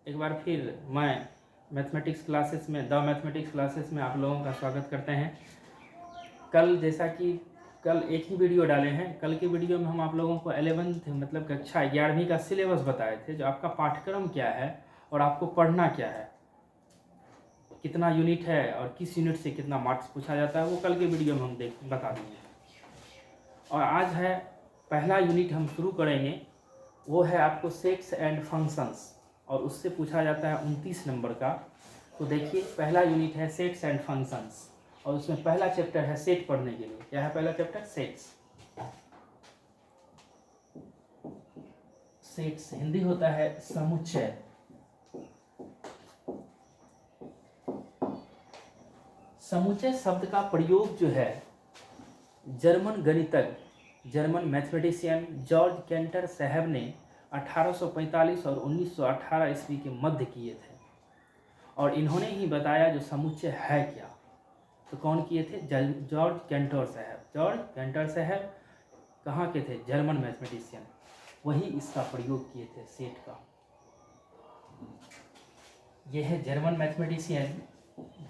एक बार फिर मैं मैथमेटिक्स क्लासेस में द मैथमेटिक्स क्लासेस में आप लोगों का स्वागत करते हैं। कल जैसा कि कल एक ही वीडियो डाले हैं। कल के वीडियो में हम आप लोगों को 11th मतलब कक्षा 11वीं का सिलेबस बताए थे, जो आपका पाठ्यक्रम क्या है और आपको पढ़ना क्या है, कितना यूनिट है और किस यूनिट से कितना मार्क्स पूछा जाता है, वो कल के वीडियो में हम बता देंगे। और आज है पहला यूनिट हम शुरू करेंगे, वो है आपको सेट्स एंड फंक्शंस, और उससे पूछा जाता है 29 नंबर का। तो देखिए, पहला यूनिट है सेट्स एंड फंक्शंस, और उसमें पहला चैप्टर है सेट पढ़ने के लिए। क्या है पहला चैप्टर? सेट्स। सेट्स हिंदी होता है समुच्चय। समुच्चय शब्द का प्रयोग जो है जर्मन गणितज्ञ, जर्मन मैथमेटिशियन जॉर्ज कैंटर साहब ने 1845 और 1918 ईस्वी के मध्य किए थे, और इन्होंने ही बताया जो समुच्चय है क्या। तो कौन किए थे? जॉर्ज कैंटर साहब। जॉर्ज कैंटर साहब कहाँ के थे? German mathematician. वही इसका प्रयोग किए थे सेट का। यह है जर्मन मैथमेटिशियन,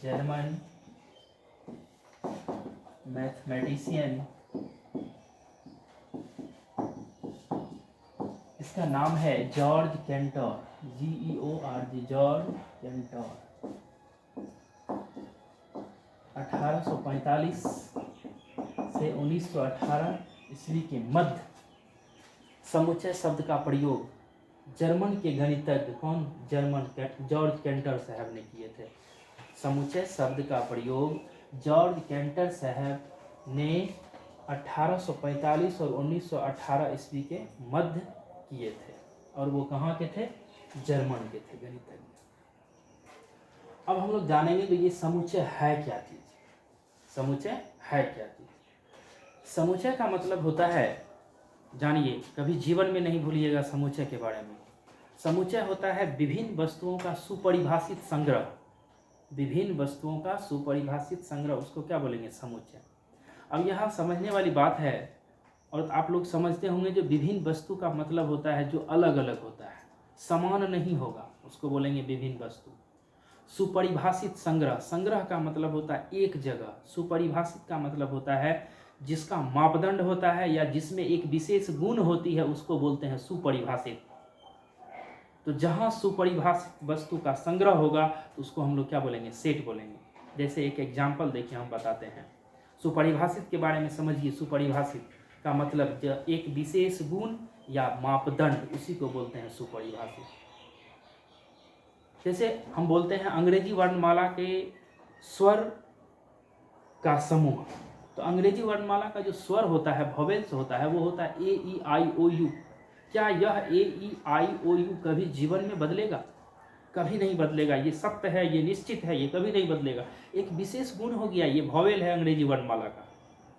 जर्मन मैथमेटिशियन, इसका नाम है George canter, GEORG, George canter. 1845 से 1918 ईस्वी के मध्य समुच्चय शब्द का प्रयोग जर्मन के गणितज्ञ, कौन? जर्मन जॉर्ज कैंटर साहब ने किए थे। समुच्चय शब्द का प्रयोग जॉर्ज कैंटर साहब ने 1845 और 1918 ईस्वी के मध्य किए थे, और वो कहाँ के थे? जर्मन के थे गणितज्ञ। अब हम लोग जानेंगे कि ये समुच्चय है क्या चीज। समुच्चय है क्या चीज? समुच्चय का मतलब होता है, जानिए, कभी जीवन में नहीं भूलिएगा समुच्चय के बारे में। समुच्चय होता है विभिन्न वस्तुओं का सुपरिभाषित संग्रह। विभिन्न वस्तुओं का सुपरिभाषित संग्रह, उसको क्या बोलेंगे? समुच्चय। अब यहाँ समझने वाली बात है, और आप लोग समझते होंगे, जो विभिन्न वस्तु का मतलब होता है जो अलग अलग होता है, समान नहीं होगा, उसको बोलेंगे विभिन्न वस्तु। सुपरिभाषित संग्रह, संग्रह का मतलब होता है एक जगह। सुपरिभाषित का मतलब होता है जिसका मापदंड होता है या जिसमें एक विशेष गुण होती है, उसको बोलते हैं सुपरिभाषित। तो जहाँ सुपरिभाषित वस्तु का संग्रह होगा तो उसको हम लोग क्या बोलेंगे? सेट बोलेंगे। जैसे एक एग्जाम्पल देखिए, हम बताते हैं। सुपरिभाषित के बारे में समझिए। सुपरिभाषित का मतलब एक विशेष गुण या मापदंड, उसी को बोलते हैं सुपरिभाषित। जैसे हम बोलते हैं अंग्रेजी वर्णमाला के स्वर का समूह, तो अंग्रेजी वर्णमाला का जो स्वर होता है, वोवेल्स होता है, वो होता है AEIOU। क्या यह AEIOU कभी जीवन में बदलेगा? कभी नहीं बदलेगा। ये सत्य है, ये निश्चित है, ये कभी नहीं बदलेगा। एक विशेष गुण हो गया, ये वोवेल है अंग्रेजी वर्णमाला का,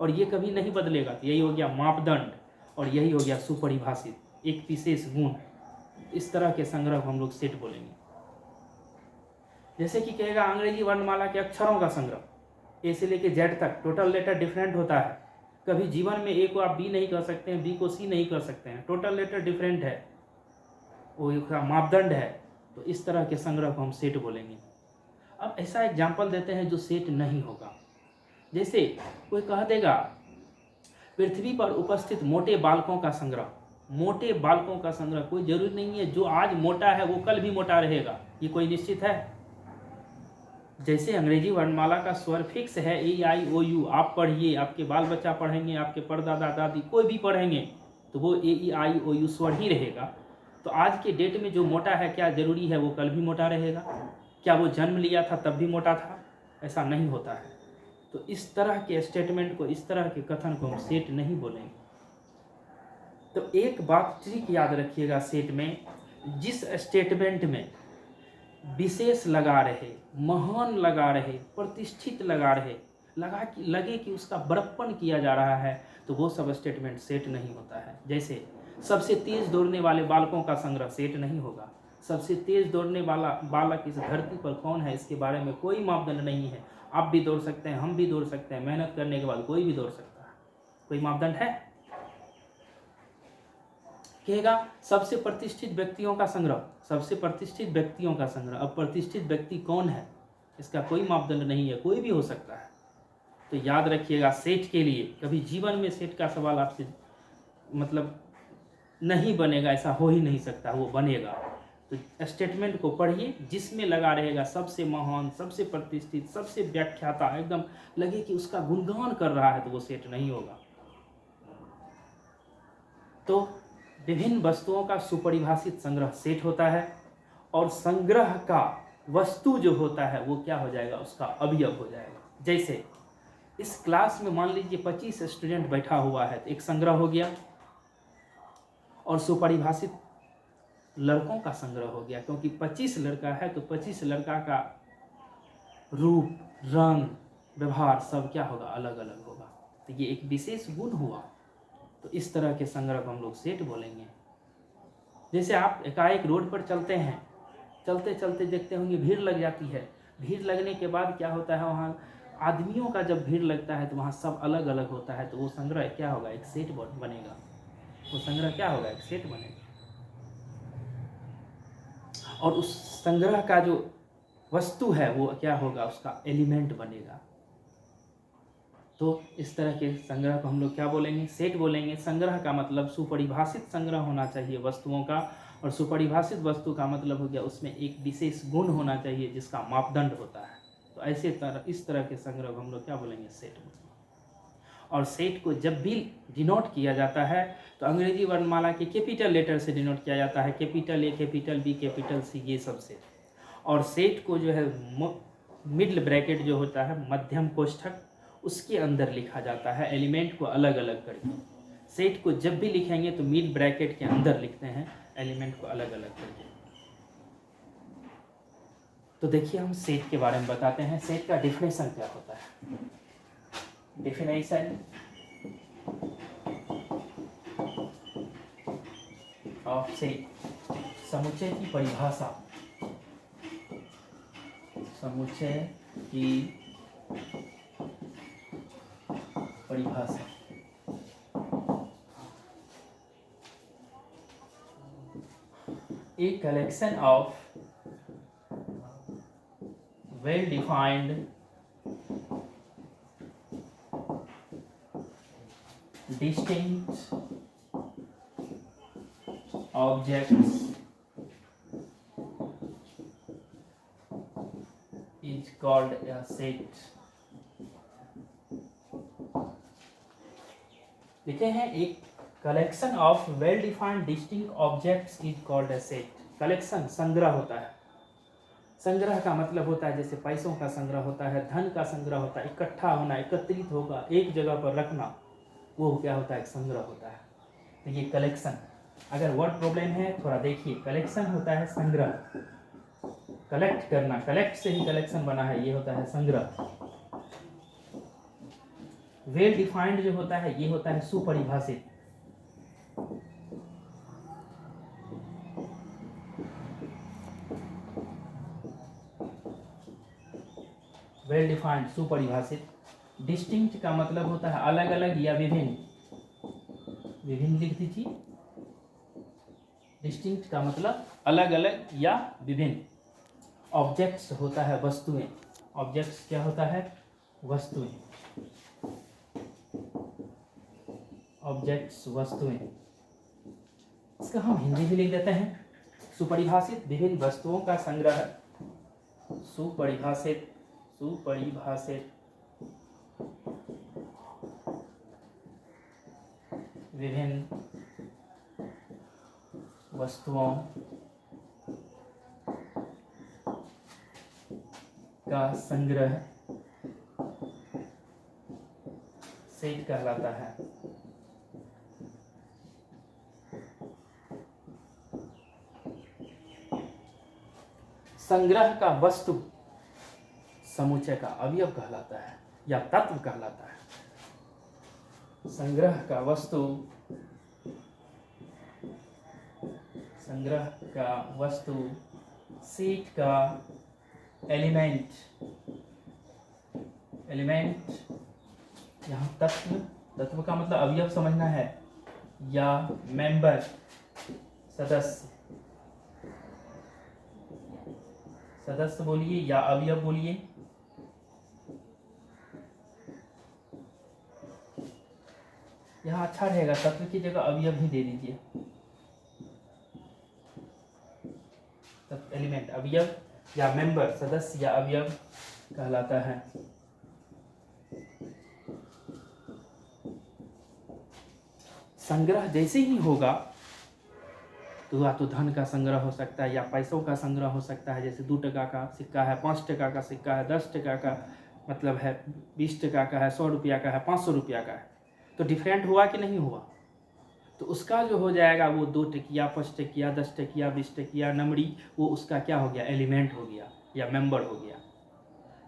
और ये कभी नहीं बदलेगा। तो यही हो गया मापदंड, और यही हो गया सुपरिभाषित, एक विशेष गुण। इस तरह के संग्रह को हम लोग सेट बोलेंगे। जैसे कि कहेगा अंग्रेजी वर्णमाला के अक्षरों का संग्रह, ए से लेके जेड तक, टोटल लेटर डिफरेंट होता है। कभी जीवन में ए को आप बी नहीं कर सकते हैं, बी को सी नहीं कर सकते हैं, टोटल लेटर डिफरेंट है, वो एक मापदंड है। तो इस तरह के संग्रह को हम सेट बोलेंगे। अब ऐसा एग्जाम्पल देते हैं जो सेट नहीं होगा। जैसे कोई कह देगा पृथ्वी पर उपस्थित मोटे बालकों का संग्रह। मोटे बालकों का संग्रह, कोई जरूरी नहीं है जो आज मोटा है वो कल भी मोटा रहेगा, ये कोई निश्चित है? जैसे अंग्रेजी वर्णमाला का स्वर फिक्स है AEIOU, आप पढ़िए, आपके बाल बच्चा पढ़ेंगे, आपके परदादा दादी कोई भी पढ़ेंगे, तो वो AEIOU स्वर ही रहेगा। तो आज के डेट में जो मोटा है, क्या जरूरी है वो कल भी मोटा रहेगा? क्या वो जन्म लिया था तब भी मोटा था? ऐसा नहीं होता है। तो इस तरह के स्टेटमेंट को, इस तरह के कथन को हम सेट नहीं बोलेंगे। तो एक बात ठीक याद रखिएगा, सेट में जिस स्टेटमेंट में विशेष लगा रहे, महान लगा रहे, प्रतिष्ठित लगा रहे, लगे कि उसका बड़प्पन किया जा रहा है, तो वो सब स्टेटमेंट सेट नहीं होता है। जैसे सबसे तेज दौड़ने वाले बालकों का संग्रह सेट नहीं होगा। सबसे तेज दौड़ने वाला बालक इस धरती पर कौन है, इसके बारे में कोई मापदंड नहीं है। आप भी दौड़ सकते हैं, हम भी दौड़ सकते हैं, मेहनत करने के बाद कोई भी दौड़ सकता है। कोई मापदंड है? कहेगा सबसे प्रतिष्ठित व्यक्तियों का संग्रह, सबसे प्रतिष्ठित व्यक्तियों का संग्रह। अब प्रतिष्ठित व्यक्ति कौन है इसका कोई मापदंड नहीं है, कोई भी हो सकता है। तो याद रखिएगा, सेठ के लिए कभी जीवन में सेठ का सवाल आपसे मतलब नहीं बनेगा, ऐसा हो ही नहीं सकता, वो बनेगा। तो स्टेटमेंट को पढ़िए, जिसमें लगा रहेगा सबसे महान, सबसे प्रतिष्ठित, सबसे व्याख्याता, एकदम लगे कि उसका गुणगान कर रहा है, तो वो सेठ नहीं होगा। तो विभिन्न वस्तुओं का सुपरिभाषित संग्रह सेट होता है, और संग्रह का वस्तु जो होता है वो क्या हो जाएगा, उसका अवयव हो जाएगा। जैसे इस क्लास में मान लीजिए 25 स्टूडेंट बैठा हुआ है, तो एक संग्रह हो गया, और सुपरिभाषित लड़कों का संग्रह हो गया, क्योंकि 25 लड़का है तो 25 लड़का का रूप, रंग, व्यवहार सब क्या होगा, अलग अलग होगा। तो ये एक विशेष गुण हुआ। तो इस तरह के संग्रह को हम लोग सेट बोलेंगे। जैसे आप एकाएक रोड पर चलते हैं, चलते चलते देखते होंगे भीड़ लग जाती है। भीड़ लगने के बाद क्या होता है, वहाँ आदमियों का जब भीड़ लगता है तो वहाँ सब अलग अलग होता है, तो वो संग्रह क्या होगा, एक सेट बनेगा। वो संग्रह क्या होगा, एक सेट बनेगा। और उस संग्रह का जो वस्तु है वो क्या होगा, उसका एलिमेंट बनेगा। तो इस तरह के संग्रह को हम लोग क्या बोलेंगे, सेट बोलेंगे। संग्रह का मतलब सुपरिभाषित संग्रह होना चाहिए वस्तुओं का, और सुपरिभाषित वस्तु का मतलब हो गया उसमें एक विशेष गुण होना चाहिए जिसका मापदंड होता है। तो ऐसे इस तरह के संग्रह को हम लोग क्या बोलेंगे, सेट बोलेंगे। और सेट को जब भी डिनोट किया जाता है तो अंग्रेजी वर्णमाला के कैपिटल लेटर से डिनोट किया जाता है, capital A, capital B, capital C, ये सब से। और सेट को जो है मिडल ब्रैकेट जो होता है, मध्यम कोष्ठक, उसके अंदर लिखा जाता है, एलिमेंट को अलग अलग करके। सेट को जब भी लिखेंगे तो मिड ब्रैकेट के अंदर लिखते हैं, एलिमेंट को अलग अलग करके। तो देखिए हम सेट के बारे में बताते हैं। सेट का डिफिनेशन क्या होता है। डिफिनेशन ऑफ सेट, समुच्चय की परिभाषा, समुच्चय की परिभाषा। A collection of well-defined, distinct objects is called a set। लिखे हैं, एक collection of well defined distinct objects is called a set. Collection संग्रह होता है। संग्रह का मतलब होता है जैसे पैसों का संग्रह होता है, धन का संग्रह होता है, इकट्ठा होना, एकत्रित होगा, एक जगह पर रखना, वो क्या होता है, एक संग्रह होता है। तो ये कलेक्शन, अगर वर्ड प्रॉब्लम है थोड़ा देखिए, कलेक्शन होता है संग्रह, कलेक्ट करना, कलेक्ट से ही कलेक्शन बना है, ये होता है संग्रह। वेल डिफाइंड जो होता है ये होता है सुपरिभाषित। वेल डिफाइंड, सुपरिभाषित। डिस्टिंक्ट का मतलब होता है अलग अलग या विभिन्न, विभिन्न लिख दीजिए। डिस्टिंक्ट का मतलब अलग अलग या विभिन्न। ऑब्जेक्ट्स होता है वस्तुएं, ऑब्जेक्ट्स क्या होता है, वस्तुएं, ऑब्जेक्ट्स वस्तुएं। इसका हम हिंदी भी लिख देते हैं, सुपरिभाषित विभिन्न वस्तुओं का संग्रह। सुपरिभाषित, सुपरिभाषित विभिन्न वस्तुओं का संग्रह सेट कहलाता है। संग्रह का वस्तु समुच्चय का अवयव कहलाता है या तत्व कहलाता है। संग्रह का वस्तु, संग्रह का वस्तु, सेट का एलिमेंट, एलिमेंट यहाँ तत्व, तत्व का मतलब अवयव समझना है, या मेंबर, सदस्य, सदस्य बोलिए या अवयव बोलिए। यहाँ अच्छा रहेगा, तत्व की जगह अवयव ही दे दीजिए। एलिमेंट अवयव या मेंबर, सदस्य या अवयव कहलाता है। संग्रह जैसे ही होगा तो या तो धन का संग्रह हो सकता है या पैसों का संग्रह हो सकता है। जैसे 2 टका का सिक्का है, 5 टका का सिक्का है, 10 टका का मतलब है, 20 टका का है, 100 रुपया का है, 500 रुपया का है। तो डिफरेंट हुआ कि नहीं हुआ? तो उसका जो हो जाएगा वो 2 टकिया, 5 टकिया, 10 टकिया, 20 टकिया नमड़ी, वो उसका क्या हो गया? एलिमेंट हो गया या मेंबर हो गया।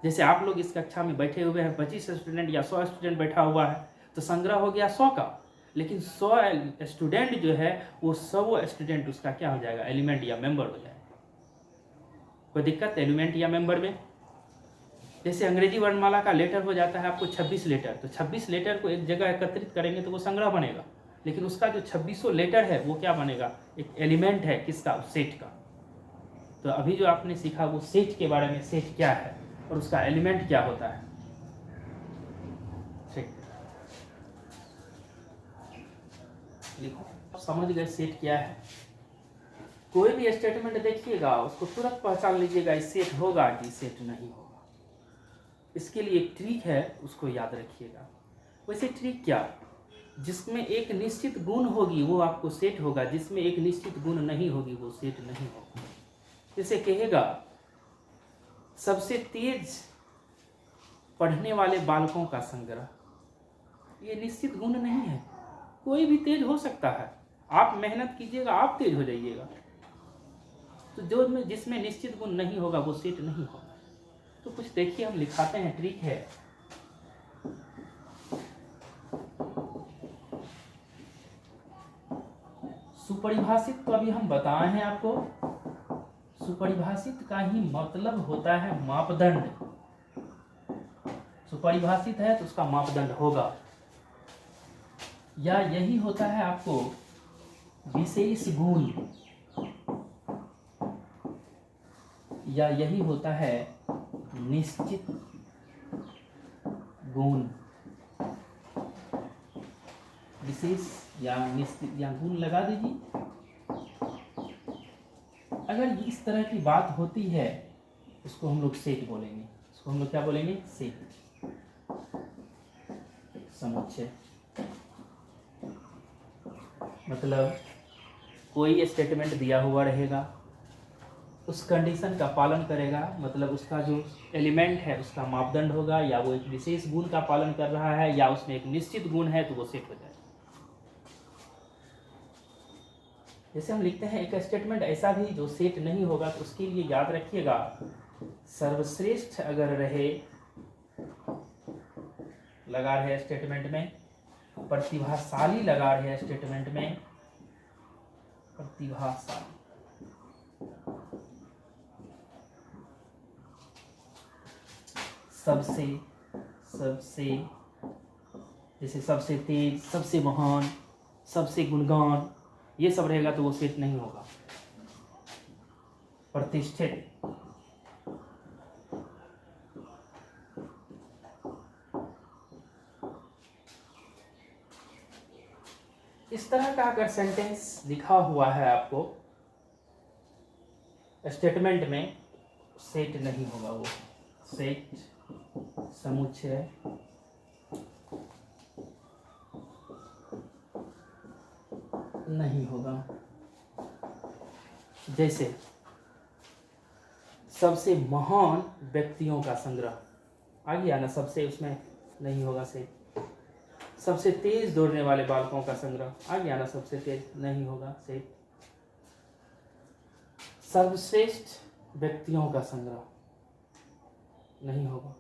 जैसे आप लोग इस कक्षा में बैठे हुए हैं, 25 स्टूडेंट या 100 स्टूडेंट बैठा हुआ है, तो संग्रह हो गया 100 का, लेकिन 100 स्टूडेंट जो है वो 100 स्टूडेंट उसका क्या हो जाएगा? एलिमेंट या मेंबर हो जाएगा। कोई दिक्कत एलिमेंट या मेंबर में? जैसे अंग्रेजी वर्णमाला का लेटर हो जाता है आपको 26 लेटर, तो 26 लेटर को एक जगह एकत्रित करेंगे तो वो संग्रह बनेगा, लेकिन उसका जो 2600 लेटर है वो क्या बनेगा? एक एलिमेंट है। किसका? सेट का। तो अभी जो आपने सीखा वो सेट के बारे में, सेट क्या है और उसका एलिमेंट क्या होता है। ठीक, लिखो, समझ गए सेट क्या है। कोई भी स्टेटमेंट देखिएगा उसको तुरंत पहचान लीजिएगा ये सेट होगा कि सेट नहीं होगा। इसके लिए एक ट्रिक है, उसको याद रखिएगा। वैसे ट्रिक क्या? जिसमें एक निश्चित गुण होगी वो आपको सेट होगा, जिसमें एक निश्चित गुण नहीं होगी वो सेट नहीं होगा। जैसे कहेगा सबसे तेज पढ़ने वाले बालकों का संग्रह, ये निश्चित गुण नहीं है, कोई भी तेज हो सकता है। आप मेहनत कीजिएगा, आप तेज हो जाइएगा। तो जो में जिसमें निश्चित गुण नहीं होगा वो सेट नहीं होगा। तो कुछ देखिए, हम लिखाते हैं, ट्रिक है। सुपरिभाषित तो अभी हम बताए हैं आपको। सुपरिभाषित का ही मतलब होता है मापदंड। सुपरिभाषित है तो उसका मापदंड होगा, या यही होता है आपको विशेष गुण, या यही होता है निश्चित गुण। विशेष या निश्चित या गुण लगा दीजिए। अगर इस तरह की बात होती है उसको हम लोग सेट बोलेंगे। इसको हम लोग क्या बोलेंगे? सेट, समुच्चय। मतलब कोई स्टेटमेंट दिया हुआ रहेगा, उस कंडीशन का पालन करेगा, मतलब उसका जो एलिमेंट है उसका मापदंड होगा, या वो एक विशेष गुण का पालन कर रहा है, या उसमें एक निश्चित गुण है, तो वो सेट हो जाएगा। जैसे हम लिखते हैं एक स्टेटमेंट ऐसा भी जो सेट नहीं होगा, तो उसके लिए याद रखिएगा सर्वश्रेष्ठ अगर रहे, लगा रहे स्टेटमेंट में, प्रतिभाशाली लगा रहे स्टेटमेंट में, प्रतिभाशाली, सबसे, जैसे सबसे तेज, सबसे महान, सबसे गुणगान, ये सब रहेगा तो वो सेट नहीं होगा। प्रतिष्ठित, इस तरह का अगर सेंटेंस लिखा हुआ है आपको स्टेटमेंट में, सेट नहीं होगा वो। सेट, समुच्चय, नहीं होगा। जैसे सबसे महान व्यक्तियों का संग्रह आ गया ना, सबसे उसमें नहीं होगा सेट। सबसे तेज दौड़ने वाले बालकों का संग्रह आ गया ना, सबसे तेज नहीं होगा सेट। सर्वश्रेष्ठ व्यक्तियों का संग्रह नहीं होगा।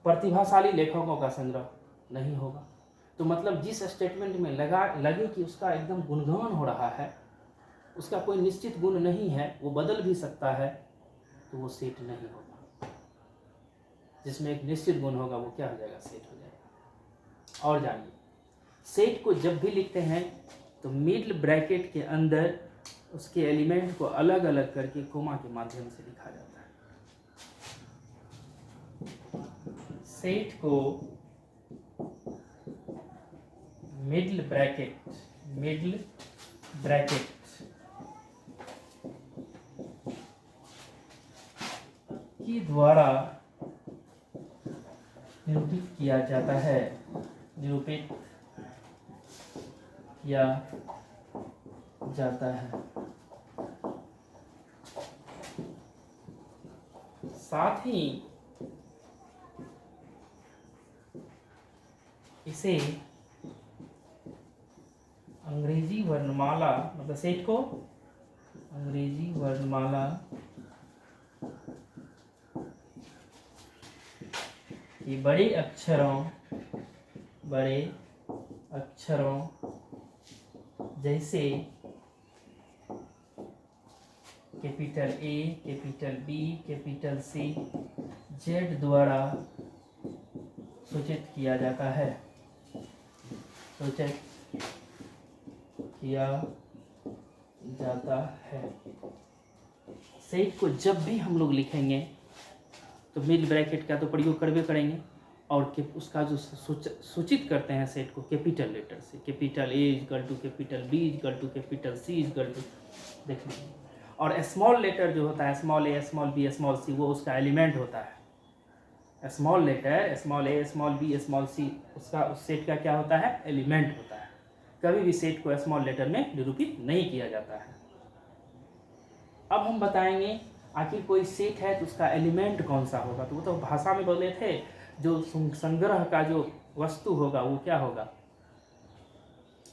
प्रतिभाशाली लेखकों का संग्रह नहीं होगा। तो मतलब जिस स्टेटमेंट में लगे कि उसका एकदम गुणगान हो रहा है, उसका कोई निश्चित गुण नहीं है, वो बदल भी सकता है, तो वो सेट नहीं होगा। जिसमें एक निश्चित गुण होगा वो क्या हो जाएगा? सेट हो जाएगा। और जानिए, सेट को जब भी लिखते हैं तो मिडल ब्रैकेट के अंदर उसके एलिमेंट को अलग अलग करके कोमा के माध्यम से लिखा जाता है। सेट को मिडल ब्रैकेट के द्वारा निरूपित किया जाता है, साथ ही इसे अंग्रेजी वर्णमाला, मतलब सेट को अंग्रेजी वर्णमाला कि बड़े अक्षरों जैसे capital A, capital B, capital C, Z द्वारा सूचित किया जाता है, सेट को जब भी हम लोग लिखेंगे तो मिड ब्रैकेट का तो प्रयोग करबे करेंगे, और उसका जो सूचित करते हैं सेट को कैपिटल लेटर से, capital A equal to capital B equal to capital C equal to, देखिए। और स्मॉल लेटर जो होता है, small a, small b, small c, वो उसका एलिमेंट होता है। Small letter small a, small b, small c, उसका उस सेट का क्या होता है, एलिमेंट होता है। कभी भी सेट को स्मॉल लेटर में निरूपित नहीं किया जाता है। अब हम बताएंगे आखिर कोई सेट है तो उसका एलिमेंट कौन सा होगा। तो वो तो भाषा में बोले थे, जो संग्रह का जो वस्तु होगा वो क्या होगा,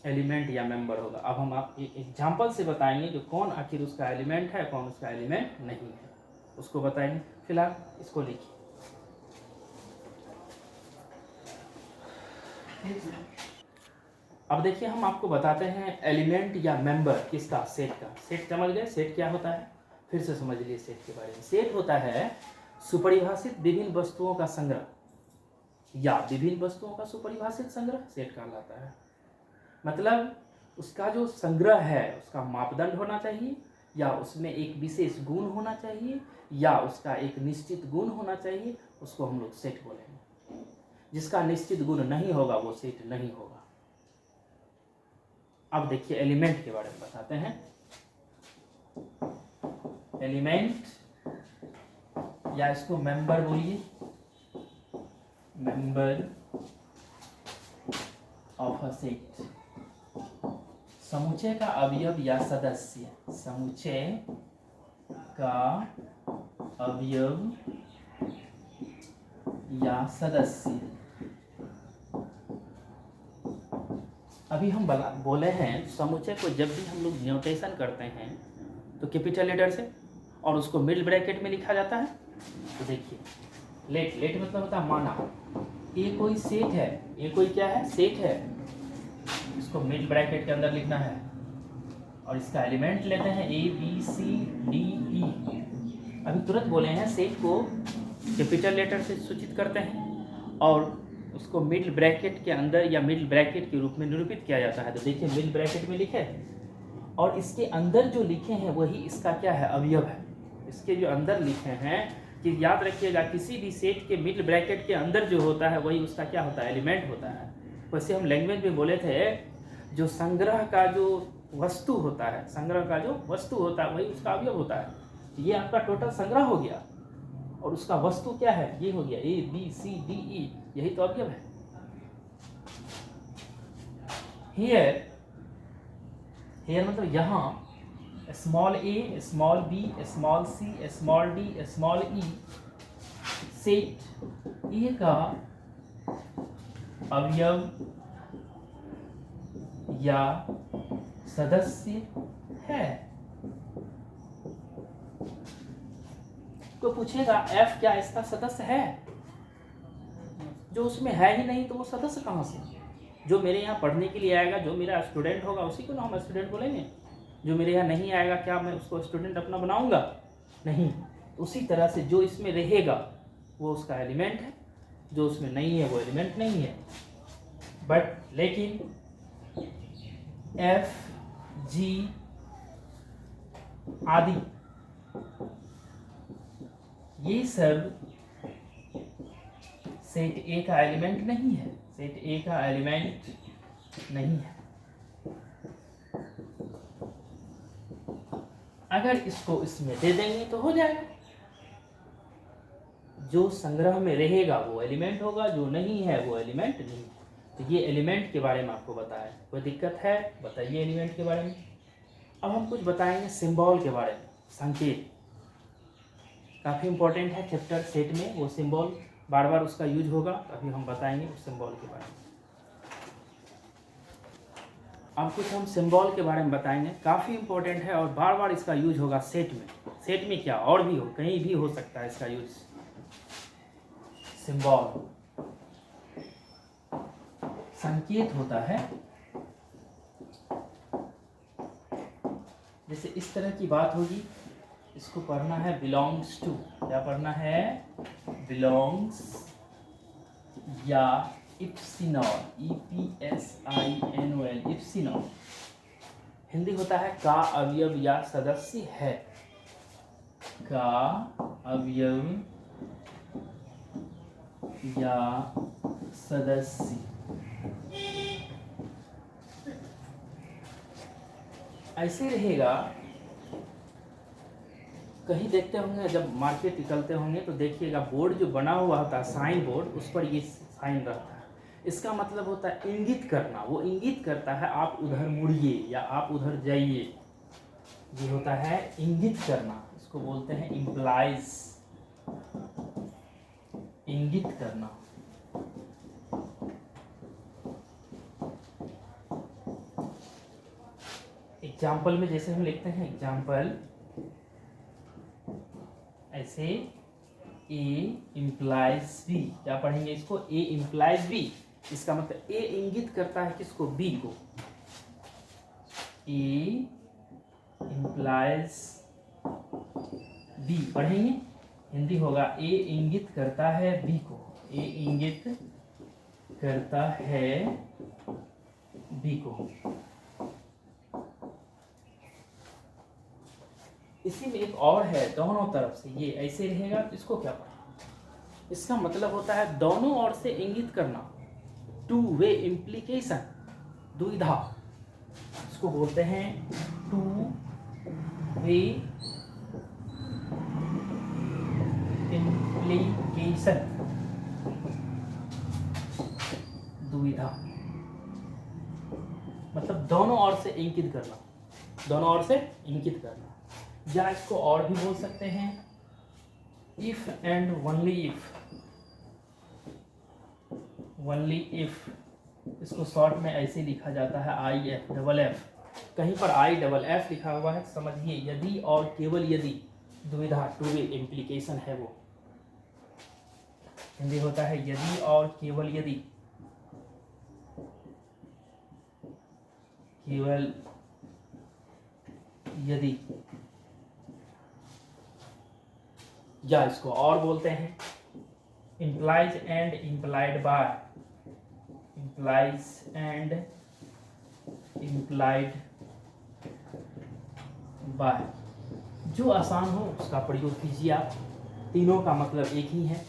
एलिमेंट या मेंबर होगा। अब हम आप एक एग्जाम्पल से बताएंगे जो कौन आखिर उसका एलिमेंट है, कौन उसका एलिमेंट नहीं है, उसको बताएंगे। फिलहाल इसको लिखिए। अब देखिए हम आपको बताते हैं एलिमेंट या मेंबर किसका, सेट का। सेट समझ गए, सेट क्या होता है, फिर से समझ लिए सेट के बारे में। सेट होता है सुपरिभाषित विभिन्न वस्तुओं का संग्रह, या विभिन्न वस्तुओं का सुपरिभाषित संग्रह सेट कहलाता है। मतलब उसका जो संग्रह है उसका मापदंड होना चाहिए, या उसमें एक विशेष गुण होना चाहिए, या उसका एक निश्चित गुण होना चाहिए, उसको हम लोग सेट बोलेंगे। जिसका निश्चित गुण नहीं होगा वो सेट नहीं होगा। अब देखिए एलिमेंट के बारे में बताते हैं। एलिमेंट या इसको मेंबर बोलिए, मेंबर ऑफ अ सेट, समुच्चय का अवयव या सदस्य, समुच्चय का अवयव या सदस्य। अभी हम बोले हैं समुच्चय को जब भी हम लोग नोटेशन करते हैं तो कैपिटल लेटर से, और उसको मिडल ब्रैकेट में लिखा जाता है। तो देखिए लेट मतलब होता है माना, ये कोई सेट है, ये कोई क्या है, सेट है, इसको मिडल ब्रैकेट के अंदर लिखना है, और इसका एलिमेंट लेते हैं A B C D E। अभी तुरंत बोले हैं सेट को कैपिटल लेटर से सूचित करते हैं और उसको मिडल ब्रैकेट के अंदर या मिडल ब्रैकेट के रूप में निरूपित किया जाता है। तो देखिए मिडल ब्रैकेट में लिखे, और इसके अंदर जो लिखे हैं वही इसका क्या है, अवयव है। इसके जो अंदर लिखे हैं, कि याद रखिएगा किसी भी सेट के मिडल ब्रैकेट के अंदर जो होता है वही उसका क्या होता है, एलिमेंट होता है। वैसे हम लैंग्वेज में बोले थे जो संग्रह का जो वस्तु होता है, संग्रह का जो वस्तु होता है वही उसका अवयव होता है। ये आपका टोटल संग्रह हो गया, और उसका वस्तु क्या है, ये हो गया A B C D E, यही तो अवयव है। हियर मतलब यहाँ small a, small b, small c, small d, small e set A का अवयव या सदस्य है। तो पूछेगा F क्या इसका सदस्य है, जो उसमें है ही नहीं तो वो सदस्य कहाँ से। जो मेरे यहाँ पढ़ने के लिए आएगा, जो मेरा स्टूडेंट होगा उसी को ना हम स्टूडेंट बोलेंगे। जो मेरे यहाँ नहीं आएगा क्या मैं उसको स्टूडेंट अपना बनाऊंगा, नहीं। उसी तरह से जो इसमें रहेगा वो उसका एलिमेंट है, जो उसमें नहीं है वो एलिमेंट नहीं है। बट लेकिन F G आदि ये सब सेट ए का एलिमेंट नहीं है, सेट ए का एलिमेंट नहीं है। अगर इसको इसमें दे देंगे तो हो जाएगा, जो संग्रह में रहेगा वो एलिमेंट होगा, जो नहीं है वो एलिमेंट नहीं है। तो ये एलिमेंट के बारे में आपको बताया। कोई दिक्कत है बताइए एलिमेंट के बारे में। अब हम कुछ बताएंगे सिंबल के बारे में, संकेत काफ़ी इंपॉर्टेंट है चैप्टर सेट में, वो सिंबल बार बार उसका यूज होगा, अभी हम बताएंगे उस सिंबल के बारे में। अब कुछ हम सिंबल के बारे में बताएंगे, काफ़ी इंपॉर्टेंट है और बार बार इसका यूज होगा सेट में। सेट में क्या और भी हो, कहीं भी हो सकता है इसका यूज। सिंबल संकेत होता है, जैसे इस तरह की बात होगी, इसको पढ़ना है बिलोंग्स टू, क्या पढ़ना है, बिलोंग्स या इप्सिनॉल, EPSINOL, इप्सिनॉल। हिंदी होता है का अवयव या सदस्य है, का अवयव या सदस्य। ऐसे रहेगा, कहीं देखते होंगे जब मार्केट निकलते होंगे तो देखिएगा बोर्ड जो बना हुआ होता है साइन बोर्ड, उस पर ये साइन रहता है। इसका मतलब होता है इंगित करना, वो इंगित करता है आप उधर मुड़िए या आप उधर जाइए, ये होता है इंगित करना। इसको बोलते हैं इम्प्लाइज, इंगित करना। एग्जाम्पल में जैसे हम लिखते हैं एग्जाम्पल, ऐसे ए इम्प्लाइज बी, क्या पढ़ेंगे इसको, ए इम्प्लाइज बी। इसका मतलब ए इंगित करता है किसको, बी को, ए इम्प्लाइज बी पढ़ेंगे, हिंदी होगा ए इंगित करता है बी को, ए इंगित करता है बी को। इसी में एक और है, दोनों तरफ से, ये ऐसे रहेगा तो इसको क्या पढ़ा, इसका मतलब होता है दोनों ओर से इंगित करना, टू वे इम्प्लीकेशन, दुविधा। इसको बोलते हैं टू वे इम्प्लीकेशन, दुविधा मतलब दोनों ओर से इंगित करना, दोनों ओर से इंगित करना। या इसको और भी बोल सकते हैं if and only if, only if. इसको शॉर्ट में ऐसे लिखा जाता है IF, कहीं पर IFF लिखा हुआ है, समझिए यदि और केवल यदि, दुविधा, टू वे इम्प्लीकेशन है वो, हिंदी होता है यदि और केवल यदि, केवल यदि। या इसको और बोलते हैं implies and implied by, implies and implied by, जो आसान हो उसका प्रयोग कीजिए आप, तीनों का मतलब एक ही है।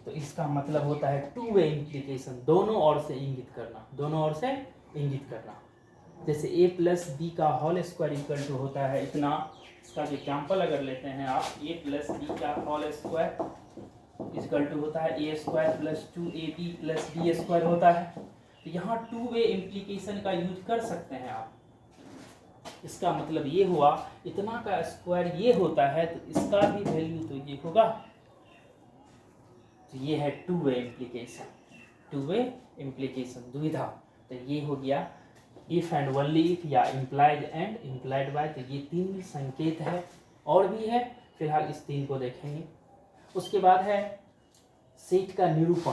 तो इसका मतलब होता है टू वे इम्प्लीकेशन, दोनों ओर से इंगित करना, दोनों ओर से इंगित करना। जैसे a प्लस बी का होल स्क्वायर इक्वल टू होता है इतना, इसका एग्जाम्पल अगर लेते हैं आप, a प्लस बी का होल स्क्वायर इक्वल टू होता है a square plus 2ab plus b square होता है। तो यहाँ टू वे इम्प्लीकेशन का यूज कर सकते हैं आप। इसका मतलब ये हुआ इतना का स्क्वायर ये होता है तो इसका भी वैल्यू तो ये होगा। तो ये है two way implication, two way implication, दुविधा। तो ये हो गया इफ एंड ओनली इफ या इम्प्लाइड एंड इम्प्लाइड बाय। तो ये तीन संकेत है, और भी है, फिलहाल इस तीन को देखेंगे। उसके बाद है सेट का निरूपण,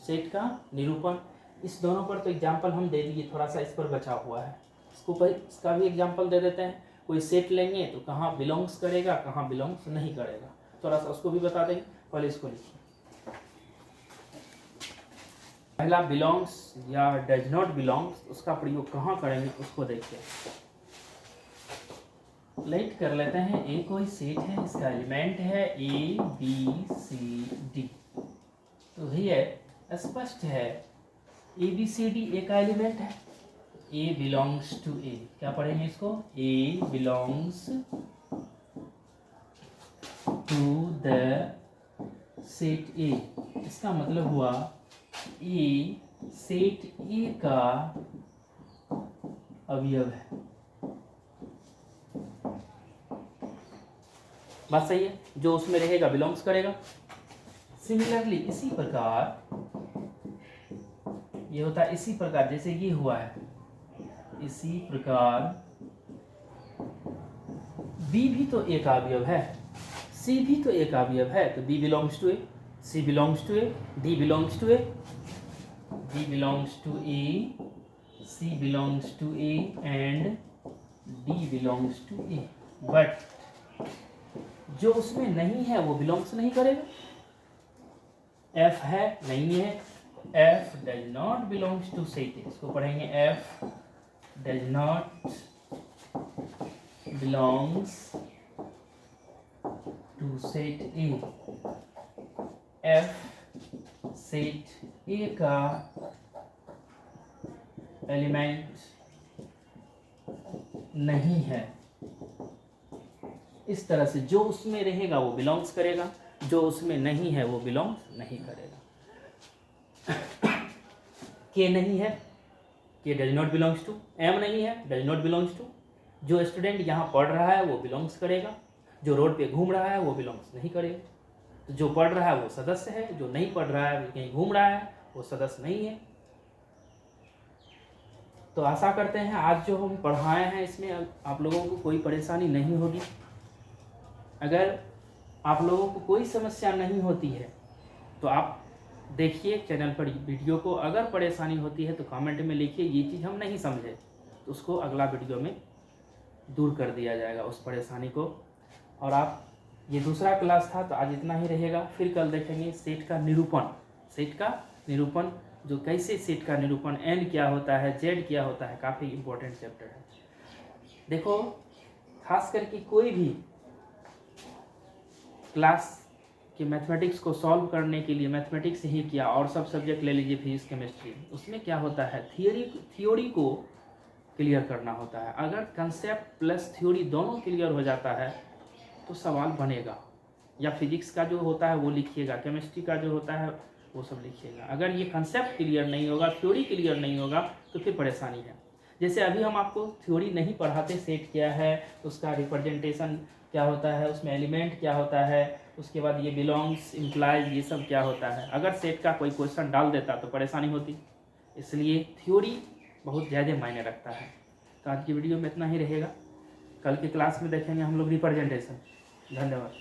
सेट का निरूपण। इस दोनों पर तो एग्जाम्पल हम दे दिए, थोड़ा सा इस पर बचा हुआ है, इसको पर इसका भी एग्जाम्पल दे देते हैं। कोई सेट लेंगे तो कहाँ बिलोंग्स करेगा, कहाँ बिलोंग्स नहीं करेगा, थोड़ा सा उसको भी बता देंगे। पहले इसको लिखिए, पहला बिलोंग्स या डज नॉट बिलोंग्स, उसका प्रयोग कहाँ करेंगे उसको देखिए। लेट कर लेते हैं, ए कोई सेट है, इसका एलिमेंट है A B C D। तो ही है स्पष्ट है, A B C D A का एलिमेंट है, ए बिलोंग्स टू ए, क्या पढ़ेंगे इसको, A belongs to the set A. इसका मतलब हुआ ए सेट ए का अवयव है। बात सही है, जो उसमें रहेगा बिलोंग्स करेगा। सिमिलरली इसी प्रकार ये होता है, इसी प्रकार जैसे ये हुआ है, इसी प्रकार बी भी तो एक अवयव है, सी भी तो एक अवयव है, तो B belongs to A, C belongs to A, D belongs to A, D belongs to A, C belongs to A and D belongs to A. But जो उसमें नहीं है वो बिलोंग्स नहीं करेगा। एफ है, नहीं है, F does not belongs to set A, इसको पढ़ेंगे F does not belongs to set A. F set A का एलिमेंट नहीं है। इस तरह से जो उसमें रहेगा वो बिलोंग्स करेगा, जो उसमें नहीं है वो बिलोंग्स नहीं करेगा। के नहीं है, K does not belongs to, M नहीं है, डज नॉट बिलोंग्स टू। जो स्टूडेंट यहाँ पढ़ रहा है वो बिलोंग्स करेगा, जो रोड पे घूम रहा है वो बिलोंग्स नहीं करेगा। तो जो पढ़ रहा है वो सदस्य है, जो नहीं पढ़ रहा है, कहीं घूम रहा है, वो सदस्य नहीं है। तो आशा करते हैं आज जो हम पढ़ाए हैं इसमें आप लोगों को कोई परेशानी नहीं होगी। अगर आप लोगों को कोई समस्या नहीं होती है तो आप देखिए चैनल पर वीडियो को। अगर परेशानी होती है तो कमेंट में लिखिए, ये चीज़ हम नहीं समझे, तो उसको अगला वीडियो में दूर कर दिया जाएगा उस परेशानी को। और आप, ये दूसरा क्लास था तो आज इतना ही रहेगा। फिर कल देखेंगे सेट का निरूपण, सेट का निरूपण, जो कैसे सेट का निरूपण, एन क्या होता है, जेड क्या होता है, काफ़ी इम्पोर्टेंट चैप्टर है। देखो खास करके कोई भी क्लास के मैथमेटिक्स को सॉल्व करने के लिए मैथमेटिक्स ही किया, और सब सब्जेक्ट ले लीजिए फिजिक्स केमिस्ट्री, उसमें क्या होता है, थ्योरी को क्लियर करना होता है। अगर कंसेप्ट प्लस थ्योरी दोनों क्लियर हो जाता है तो सवाल बनेगा। या फिजिक्स का जो होता है वो लिखिएगा, केमिस्ट्री का जो होता है वो सब लिखिएगा। अगर ये कंसेप्ट क्लियर नहीं होगा, थ्योरी क्लियर नहीं होगा, तो फिर परेशानी है। जैसे अभी हम आपको थ्योरी नहीं पढ़ाते, सेट क्या है, उसका रिप्रेजेंटेशन क्या होता है, उसमें एलिमेंट क्या होता है, उसके बाद ये बिलोंग्स, इम्प्लाइज, ये सब क्या होता है। अगर सेट का कोई क्वेश्चन डाल देता तो परेशानी होती, इसलिए थ्योरी बहुत ज़्यादा मायने रखता है। तो आज की वीडियो में इतना ही रहेगा, कल की क्लास में देखेंगे हम लोग रिप्रेजेंटेशन। धन्यवाद।